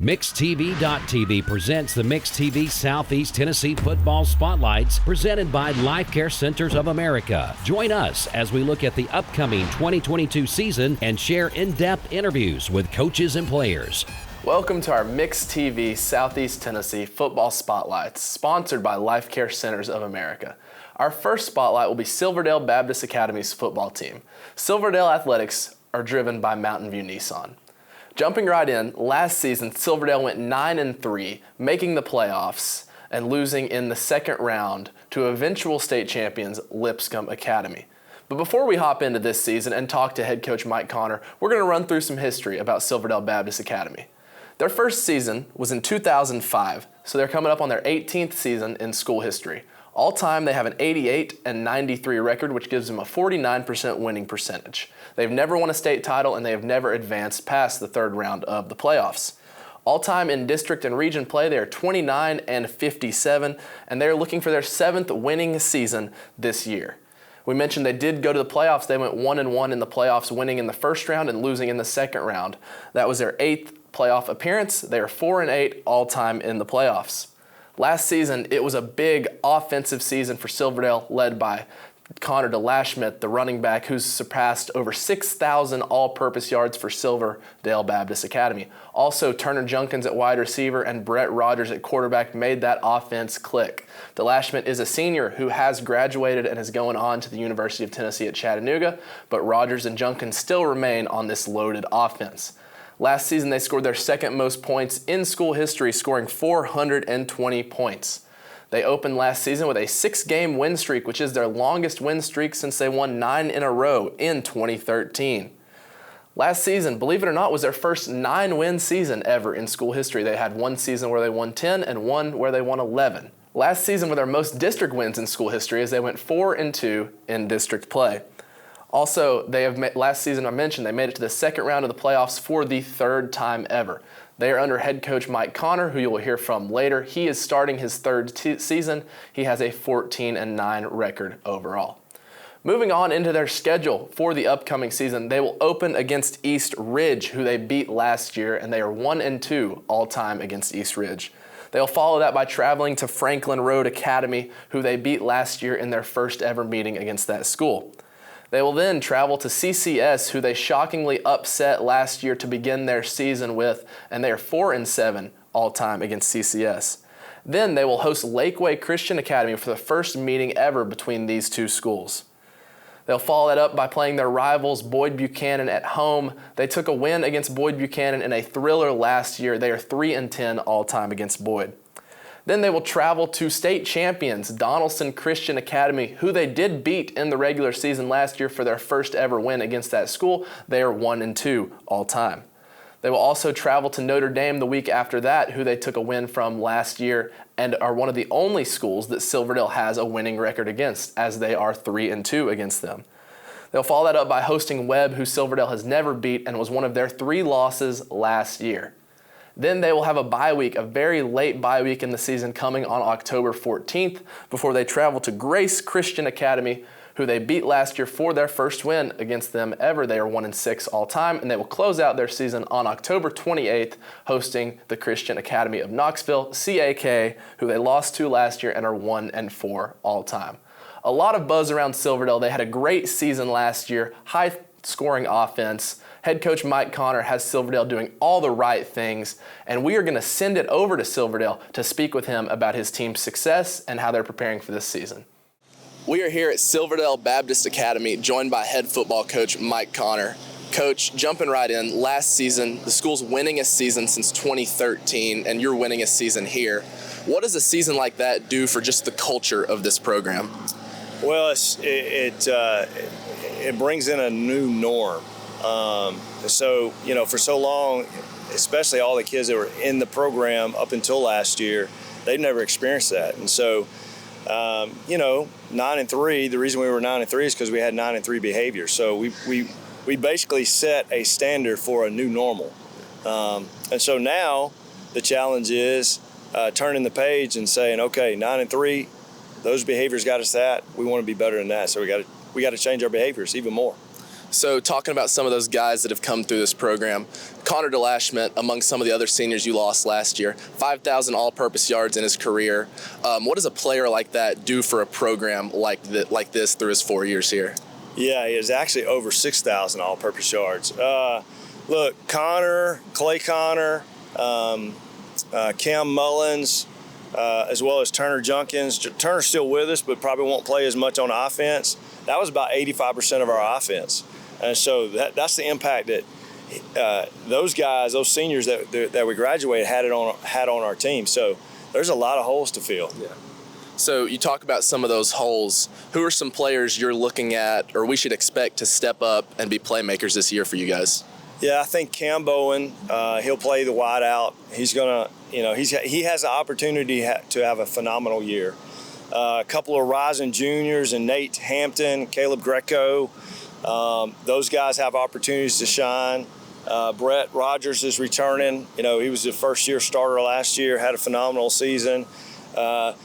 MixedTV.tv presents the Mixed TV Southeast Tennessee Football Spotlights presented by Life Care Centers of America. Join us as we look at the upcoming 2022 season and share in-depth interviews with coaches and players. Welcome to our Mixed TV Southeast Tennessee Football Spotlights, sponsored by Life Care Centers of America. Our first spotlight will be Silverdale Baptist Academy's football team. Silverdale athletics are driven by Mountain View Nissan. Jumping right in, last season, Silverdale went 9-3, making the playoffs and losing in the second round to eventual state champions Lipscomb Academy. But before we hop into this season and talk to head coach Mike Connor, we're going to run through some history about Silverdale Baptist Academy. Their first season was in 2005, so they're coming up on their 18th season in school history. All time, they have an 88-93 record, which gives them a 49% winning percentage. They've never won a state title, and they have never advanced past the third round of the playoffs. All time in district and region play, they are 29-57, and they're looking for their 7th winning season this year. We mentioned they did go to the playoffs. They went 1-1 in the playoffs, winning in the first round and losing in the second round. That was their 8th playoff appearance. They are 4-8 all time in the playoffs. Last season, it was a big offensive season for Silverdale, led by Connor DeLashmuth, the running back, who's surpassed over 6,000 all-purpose yards for Silverdale Baptist Academy. Also, Turner Junkins at wide receiver and Brett Rogers at quarterback made that offense click. DeLashmuth is a senior who has graduated and is going on to the University of Tennessee at Chattanooga, but Rogers and Junkins still remain on this loaded offense. Last season, they scored their second most points in school history, scoring 420 points. They opened last season with a 6-game win streak, which is their longest win streak since they won 9 in a row in 2013. Last season, believe it or not, was their first 9-win season ever in school history. They had one season where they won 10 and one where they won 11. Last season were their most district wins in school history, as they went 4-2 in district play. Also, last season I mentioned, they made it to the second round of the playoffs for the 3rd time ever. They are under head coach Mike Connor, who you will hear from later. He is starting his 3rd season. He has a 14-9 record overall. Moving on into their schedule for the upcoming season, they will open against East Ridge, who they beat last year, and they are 1-2 all time against East Ridge. They'll follow that by traveling to Franklin Road Academy, who they beat last year in their first ever meeting against that school. They will then travel to CCS, who they shockingly upset last year to begin their season with, and they are 4-7 all time against CCS. Then they will host Lakeway Christian Academy for the first meeting ever between these two schools. They'll follow that up by playing their rivals Boyd Buchanan at home. They took a win against Boyd Buchanan in a thriller last year. They are 3-10 all time against Boyd. Then they will travel to state champions Donaldson Christian Academy, who they did beat in the regular season last year for their first ever win against that school. They are 1-2 all time. They will also travel to Notre Dame the week after that, who they took a win from last year and are one of the only schools that Silverdale has a winning record against, as they are 3-2 against them. They'll follow that up by hosting Webb, who Silverdale has never beat and was one of their 3 losses last year. Then they will have a bye week, a very late bye week in the season coming on October 14th before they travel to Grace Christian Academy, who they beat last year for their first win against them ever. They are 1-6 all time, and they will close out their season on October 28th hosting the Christian Academy of Knoxville, CAK, who they lost to last year and are 1-4 all time. A lot of buzz around Silverdale. They had a great season last year, high-scoring offense. Head coach Mike Connor has Silverdale doing all the right things, and we are going to send it over to Silverdale to speak with him about his team's success and how they're preparing for this season. We are here at Silverdale Baptist Academy, joined by head football coach Mike Connor. Coach, jumping right in, last season, the school's winningest season since 2013, and your winningest season here. What does a season like that do for just the culture of this program? Well, it brings in a new norm. So, for so long, especially all the kids that were in the program up until last year, they've never experienced that. And so, 9-3, the reason we were 9-3 is because we had 9-3 behavior. So we basically set a standard for a new normal. And so now the challenge is turning the page and saying, okay, 9-3, those behaviors got us that. We want to be better than that. So we got to change our behaviors even more. So talking about some of those guys that have come through this program, Connor DeLashment, among some of the other seniors you lost last year, 5,000 all-purpose yards in his career. What does a player like that do for a program like this through his 4 years here? Yeah, he is actually over 6,000 all-purpose yards. Look, Connor, Clay Connor, Cam Mullins, as well as Turner Junkins. Turner's still with us, but probably won't play as much on offense. That was about 85% of our offense. And so that's the impact that those guys, those seniors that we graduated had on our team. So there's a lot of holes to fill. Yeah. So you talk about some of those holes. Who are some players you're looking at or we should expect to step up and be playmakers this year for you guys? Yeah, I think Cam Bowen, he'll play the wide out. He's gonna, he has the opportunity to have a phenomenal year. A couple of rising juniors and Nate Hampton, Caleb Greco, those guys have opportunities to shine. Brett Rogers is returning. He was the first-year starter last year, had a phenomenal season. Brett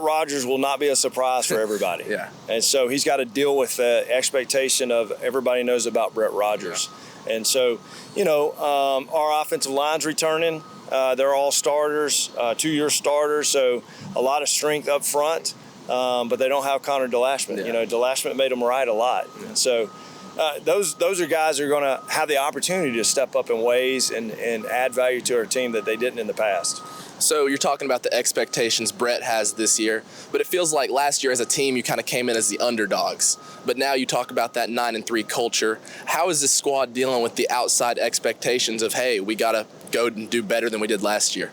Rogers will not be a surprise for everybody. Yeah. And so he's got to deal with the expectation of everybody knows about Brett Rogers. Yeah. And so, our offensive line's returning. They're all starters, 2-year starters, so a lot of strength up front, but they don't have Connor DeLashment. Yeah. DeLashment made them right a lot. Yeah. And so those are guys who are going to have the opportunity to step up in ways and add value to our team that they didn't in the past. So you're talking about the expectations Brett has this year, but it feels like last year as a team you kind of came in as the underdogs. But now you talk about that 9-3 culture. How is this squad dealing with the outside expectations of, hey, we got to go and do better than we did last year?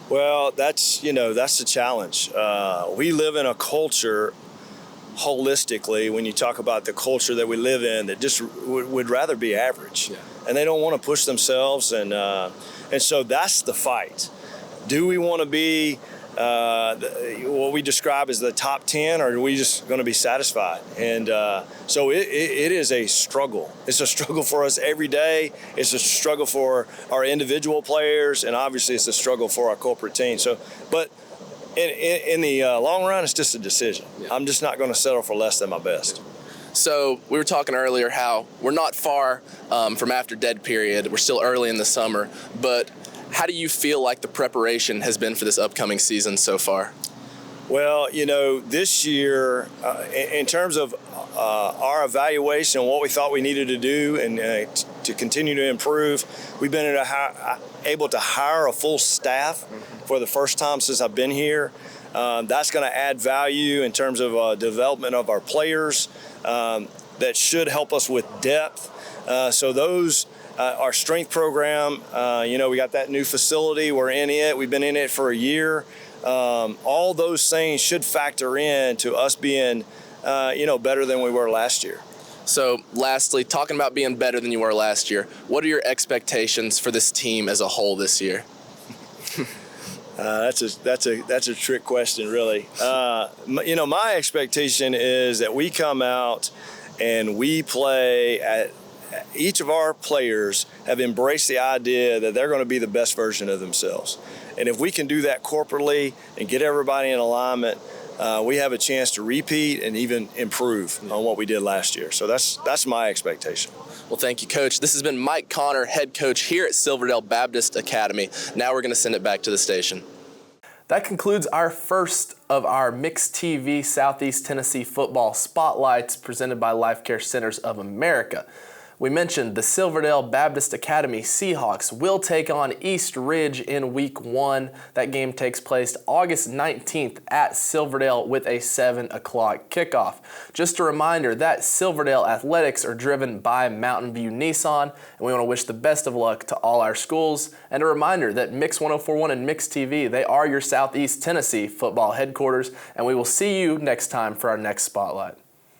Well, that's the challenge. We live in a culture holistically, when you talk about the culture that we live in, that just would rather be average. Yeah. And they don't want to push themselves. And so that's the fight. Do we want to be what we describe as the top 10, or are we just going to be satisfied? And so it is a struggle. It's a struggle for us every day. It's a struggle for our individual players, and obviously it's a struggle for our corporate team. So, but in the long run, it's just a decision. Yeah. I'm just not going to settle for less than my best. So we were talking earlier how we're not far from after dead period. We're still early in the summer, but how do you feel like the preparation has been for this upcoming season so far? Well, this year, in terms of our evaluation and what we thought we needed to do and to continue to improve, we've been able to hire a full staff for the first time since I've been here. That's going to add value in terms of development of our players. That should help us with depth. So those our strength program, we got that new facility. We're in it. We've been in it for a year. All those things should factor in to us being, better than we were last year. So lastly, talking about being better than you were last year, what are your expectations for this team as a whole this year? That's a trick question, really. My expectation is that we come out and we play at each of our players have embraced the idea that they're going to be the best version of themselves. And if we can do that corporately and get everybody in alignment, we have a chance to repeat and even improve on what we did last year. So that's my expectation. Well, thank you, Coach. This has been Mike Connor, head coach here at Silverdale Baptist Academy. Now we're going to send it back to the station. That concludes our first of our Mixed TV Southeast Tennessee football spotlights presented by Life Care Centers of America. We mentioned the Silverdale Baptist Academy Seahawks will take on East Ridge in Week 1. That game takes place August 19th at Silverdale with a 7 o'clock kickoff. Just a reminder that Silverdale athletics are driven by Mountain View Nissan, and we want to wish the best of luck to all our schools. And a reminder that Mix 1041 and Mix TV, they are your Southeast Tennessee football headquarters, and we will see you next time for our next spotlight.